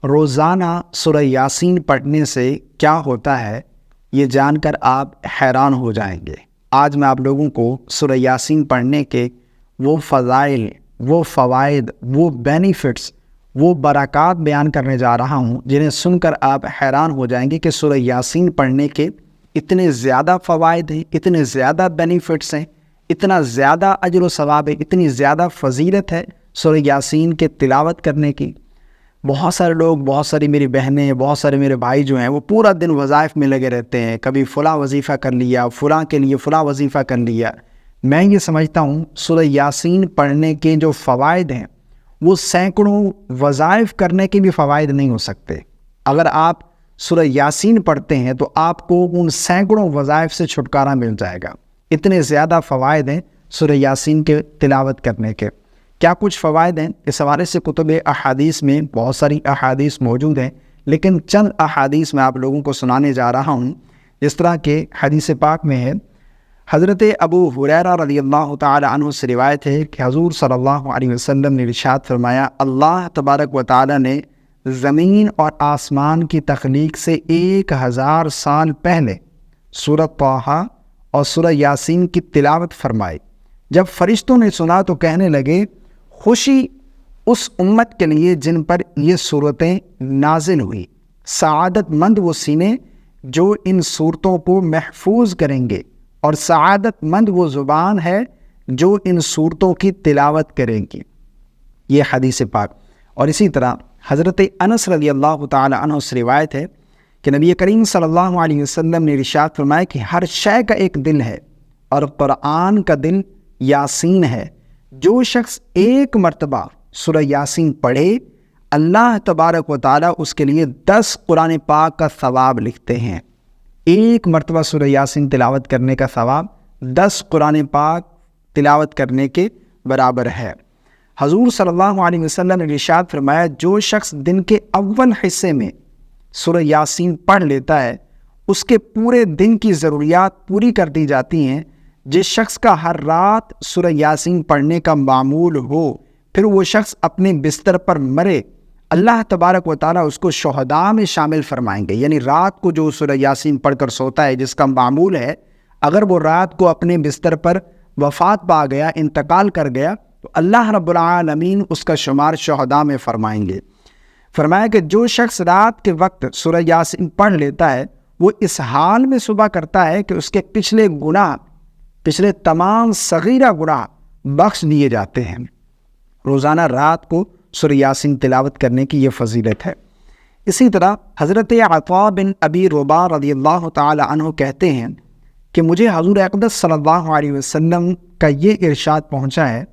روزانہ سورہ یاسین پڑھنے سے کیا ہوتا ہے یہ جان کر آپ حیران ہو جائیں گے۔ آج میں آپ لوگوں کو سورہ یاسین پڑھنے کے وہ فضائل، وہ فوائد، وہ بینیفٹس، وہ برکات بیان کرنے جا رہا ہوں جنہیں سن کر آپ حیران ہو جائیں گے کہ سورہ یاسین پڑھنے کے اتنے زیادہ فوائد ہیں، اتنے زیادہ بینیفٹس ہیں، اتنا زیادہ اجر و ثواب ہے، اتنی زیادہ فضیلت ہے سورہ یاسین کے تلاوت کرنے کی۔ بہت سارے لوگ، بہت ساری میری بہنیں، بہت سارے میرے بھائی جو ہیں وہ پورا دن وظائف میں لگے رہتے ہیں، کبھی فلاں وظیفہ کر لیا، فلاں کے لیے فلاں وظیفہ کر لیا۔ میں یہ سمجھتا ہوں سورہ یاسین پڑھنے کے جو فوائد ہیں وہ سینکڑوں وظائف کرنے کے بھی فوائد نہیں ہو سکتے۔ اگر آپ سورہ یاسین پڑھتے ہیں تو آپ کو ان سینکڑوں وظائف سے چھٹکارا مل جائے گا۔ اتنے زیادہ فوائد ہیں سورہ یاسین کے تلاوت کرنے کے۔ کیا کچھ فوائد ہیں؟ اس حوالے سے کتب احادیث میں بہت ساری احادیث موجود ہیں، لیکن چند احادیث میں آپ لوگوں کو سنانے جا رہا ہوں۔ جس طرح کہ حدیث پاک میں ہے، حضرت ابو ہریرہ رضی اللہ تعالی عنہ سے روایت ہے کہ حضور صلی اللہ علیہ وسلم نے ارشاد فرمایا، اللہ تبارک و تعالی نے زمین اور آسمان کی تخلیق سے 1000 سال پہلے سورہ طٰہٰ اور سورہ یاسین کی تلاوت فرمائی۔ جب فرشتوں نے سنا تو کہنے لگے، خوشی اس امت کے لیے جن پر یہ صورتیں نازل ہوئی، سعادت مند وہ سینے جو ان صورتوں کو محفوظ کریں گے، اور سعادت مند وہ زبان ہے جو ان صورتوں کی تلاوت کریں گی۔ یہ حدیث پاک۔ اور اسی طرح حضرت انس رضی اللہ تعالی عنہ سے روایت ہے کہ نبی کریم صلی اللہ علیہ وسلم نے ارشاد فرمایا کہ ہر شے کا ایک دل ہے، اور قرآن کا دل یاسین ہے۔ جو شخص ایک مرتبہ سورہ یاسین پڑھے، اللہ تبارک و تعالیٰ اس کے لیے 10 قرآن پاک کا ثواب لکھتے ہیں۔ ایک مرتبہ سورہ یاسین تلاوت کرنے کا ثواب 10 قرآن پاک تلاوت کرنے کے برابر ہے۔ حضور صلی اللہ علیہ وسلم نے ارشاد فرمایا، جو شخص دن کے اول حصے میں سورہ یاسین پڑھ لیتا ہے، اس کے پورے دن کی ضروریات پوری کر دی جاتی ہیں۔ جس شخص کا ہر رات سورہ یاسین پڑھنے کا معمول ہو، پھر وہ شخص اپنے بستر پر مرے، اللہ تبارک و تعالیٰ اس کو شہداء میں شامل فرمائیں گے۔ یعنی رات کو جو سورہ یاسین پڑھ کر سوتا ہے، جس کا معمول ہے، اگر وہ رات کو اپنے بستر پر وفات پا گیا، انتقال کر گیا، تو اللہ رب العالمین اس کا شمار شہداء میں فرمائیں گے۔ فرمایا کہ جو شخص رات کے وقت سورہ یاسین پڑھ لیتا ہے، وہ اس حال میں صبح کرتا ہے کہ اس کے پچھلے تمام صغیرہ گناہ بخش دیے جاتے ہیں۔ روزانہ رات کو سورہ یاسین تلاوت کرنے کی یہ فضیلت ہے۔ اسی طرح حضرت عطاء بن ابی رباح رضی اللہ تعالی عنہ کہتے ہیں کہ مجھے حضور اقدس صلی اللہ علیہ وسلم کا یہ ارشاد پہنچا ہے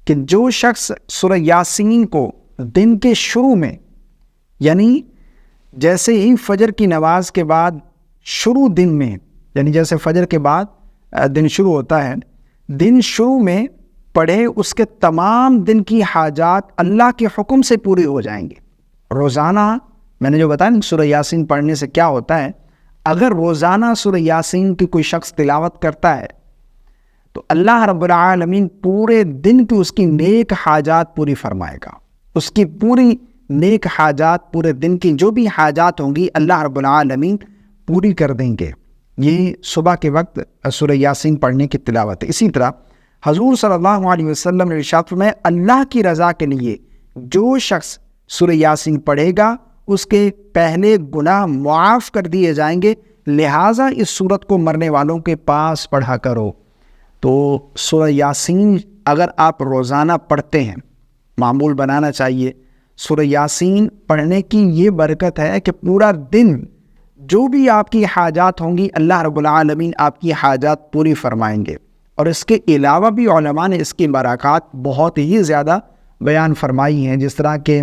کہ جو شخص سورہ یاسین کو دن کے شروع میں، یعنی جیسے ہی فجر کی نماز کے بعد شروع دن میں، یعنی جیسے فجر کے بعد دن شروع ہوتا ہے، دن شروع میں پڑھے، اس کے تمام دن کی حاجات اللہ کے حکم سے پوری ہو جائیں گے۔ روزانہ میں نے جو بتایا سورہ یاسین پڑھنے سے کیا ہوتا ہے، اگر روزانہ سورہ یاسین کی کوئی شخص تلاوت کرتا ہے تو اللہ رب العالمین پورے دن کی اس کی نیک حاجات پوری فرمائے گا۔ اس کی پوری نیک حاجات، پورے دن کی جو بھی حاجات ہوں گی، اللہ رب العالمین پوری کر دیں گے۔ یہ صبح کے وقت سورہ یاسین پڑھنے کی تلاوت ہے۔ اسی طرح حضور صلی اللہ علیہ وسلم نے ارشاد فرمایا، اللہ کی رضا کے لیے جو شخص سورہ یاسین پڑھے گا، اس کے پہلے گناہ معاف کر دیے جائیں گے، لہٰذا اس سورت کو مرنے والوں کے پاس پڑھا کرو۔ تو سورہ یاسین اگر آپ روزانہ پڑھتے ہیں، معمول بنانا چاہیے۔ سورہ یاسین پڑھنے کی یہ برکت ہے کہ پورا دن جو بھی آپ کی حاجات ہوں گی، اللہ رب العالمین آپ کی حاجات پوری فرمائیں گے۔ اور اس کے علاوہ بھی علماء نے اس کی برکات بہت ہی زیادہ بیان فرمائی ہیں، جس طرح کہ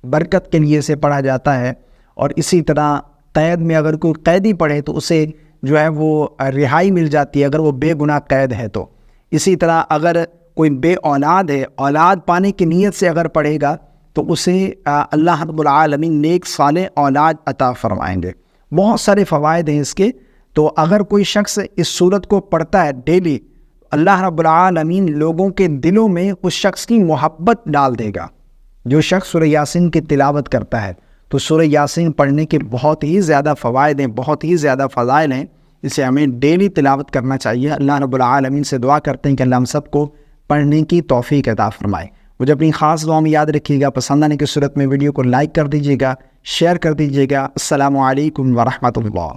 برکت کے لیے اسے پڑھا جاتا ہے، اور اسی طرح قید میں اگر کوئی قیدی پڑھے تو اسے جو ہے وہ رہائی مل جاتی ہے، اگر وہ بے گناہ قید ہے تو۔ اسی طرح اگر کوئی بے اولاد ہے، اولاد پانے کی نیت سے اگر پڑھے گا تو اسے اللہ رب العالمین نیک صالح اولاد عطا فرمائیں گے۔ بہت سارے فوائد ہیں اس کے۔ تو اگر کوئی شخص اس سورت کو پڑھتا ہے ڈیلی، اللہ رب العالمین لوگوں کے دلوں میں اس شخص کی محبت ڈال دے گا۔ جو شخص سورہ یاسین کی تلاوت کرتا ہے تو سورہ یاسین پڑھنے کے بہت ہی زیادہ فوائد ہیں، بہت ہی زیادہ فضائل ہیں، اسے ہمیں ڈیلی تلاوت کرنا چاہیے۔ اللہ رب العالمین سے دعا کرتے ہیں کہ اللہ ہم سب کو پڑھنے کی توفیق عطا فرمائے۔ مجھے اپنی خاص دعا میں یاد رکھیے گا، پسند آنے کی صورت میں ویڈیو کو لائک کر دیجیے گا، شیئر کر دیجیے گا۔ السلام علیکم ورحمۃ اللہ۔